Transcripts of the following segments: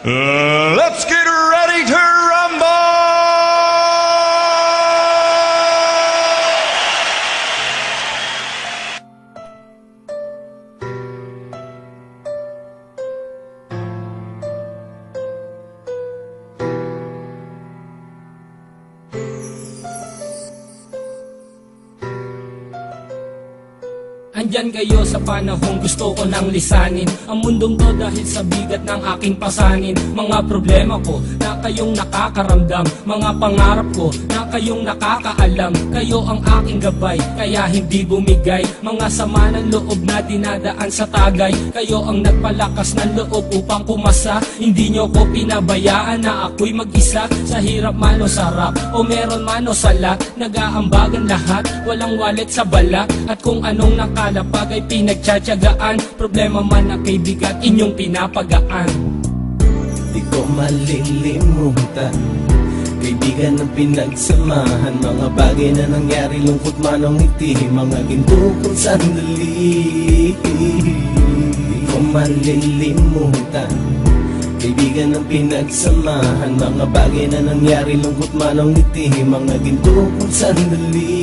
Let's get ready to rumble! Andyan kayo sa panahong gusto ko nang lisanin ang mundong to dahil sa bigat ng aking pasanin. Mga problema ko na kayong nakakaramdam, mga pangarap ko na kayong nakakaalam. Kayo ang aking gabay, kaya hindi bumigay. Mga sama ng loob na dinadaan sa tagay, kayo ang nagpalakas ng loob upang pumasa. Hindi nyo ko pinabayaan na ako'y mag-isa. Sa hirap man o sarap, o meron man o sala, nag-aambagan lahat, walang wallet sa bala. At kung anong nakalapag ay pinagtsatsagaan, problema man na kaibigan, inyong pinapagaan. Di ko malilimutan, kaibigan ng pinagsamahan, mga bagay na nangyari, lungkot man o ngiti, mga ginto kong sandali. Di ko malilimutan, kaibigan ng pinagsamahan, mga bagay na nangyari, lungkot man o ngiti, mga ginto kong sandali.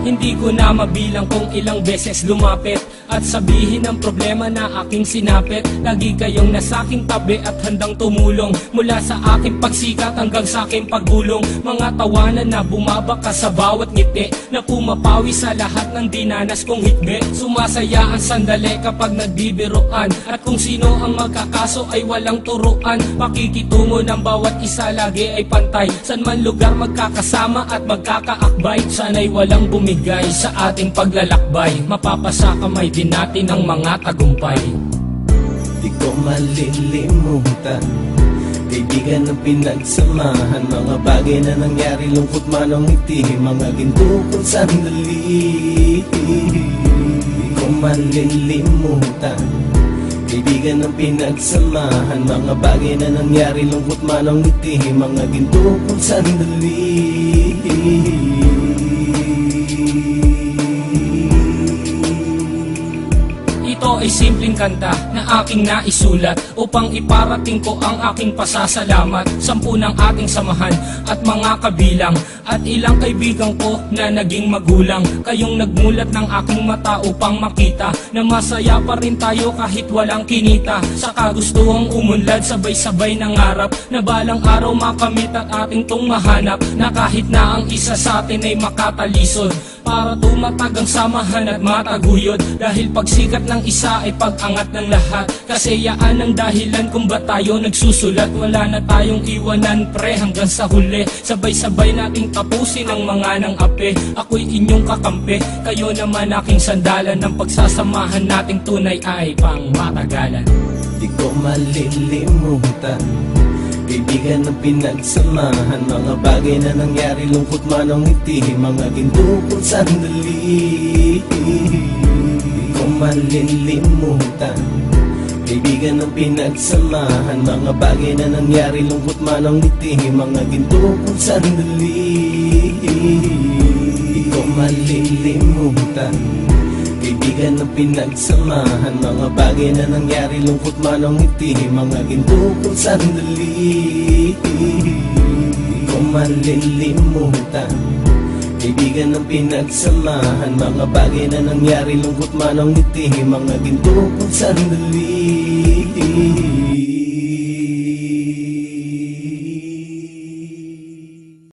Hindi ko na mabilang kung ilang beses lumapit at sabihin ang problema na aking sinapit. Lagi kayong nasa aking tabi at handang tumulong, mula sa aking pagsikat hanggang sa aking paggulong. Mga tawanan na bumabaka sa bawat ngiti, na pumapawi sa lahat ng dinanas kong hitbe. Sumasaya ang sandali kapag nagbibiroan, at kung sino ang magkakaso ay walang turuan. Pakikitungo ng bawat isa lagi ay pantay, san man lugar magkakasama at magkakaakbay. Sana'y walang bumigay sa ating paglalakbay, mapapasa kamay din natin ang mga tagumpay. Di ko malilimutan, kaibigan ng pinagsamahan, mga bagay na nangyari, lungkot man o ngiti, mga ginto kong sandali. Di ko malilimutan, kaibigan ng pinagsamahan, mga bagay na nangyari, lungkot man o ngiti, mga ginto kong sandali. Ito ay simpleng kanta na aking naisulat upang iparating ko ang aking pasasalamat. 10 ng ating samahan at mga kabilang, at ilang kaibigan ko na naging magulang. Kayong nagmulat ng aking mata upang makita na masaya pa rin tayo kahit walang kinita. Sa kagustuhang umunlad, sabay-sabay nangarap na balang araw makamit at ating tong mahanap, na kahit na ang isa sa atin ay makatalisod, para tumatag ang samahan at mataguyod. Dahil pagsikat ng isa ay pag-angat ng lahat, kasayaan ang dahilan kung ba't tayo nagsusulat. Wala na tayong iwanan pre hanggang sa huli, sabay-sabay nating tapusin ang mga nang ape. Ako'y inyong kakampi, kayo naman aking sandalan, ng pagsasamahan nating tunay ay pang matagalan. Di ko malilimutan, kaibigan ng pinagsamahan, mga bagay na nangyari, lungkot man o ngiti, mga ginto kong sandali. Di ko malilimutan, kaibigan ng pinagsamahan, mga bagay na nangyari, lungkot man o ngiti, mga ginto kong sandali. Di ko malilimutan, kaibigan ng pinagsamahan, mga bagay na nangyari, lungkot man o ngiti, mga ginto kong sandali. Di ko malilimutan, kaibigan ng pinagsamahan, mga bagay na nangyari, lungkot man o ngiti, mga ginto kong sandali.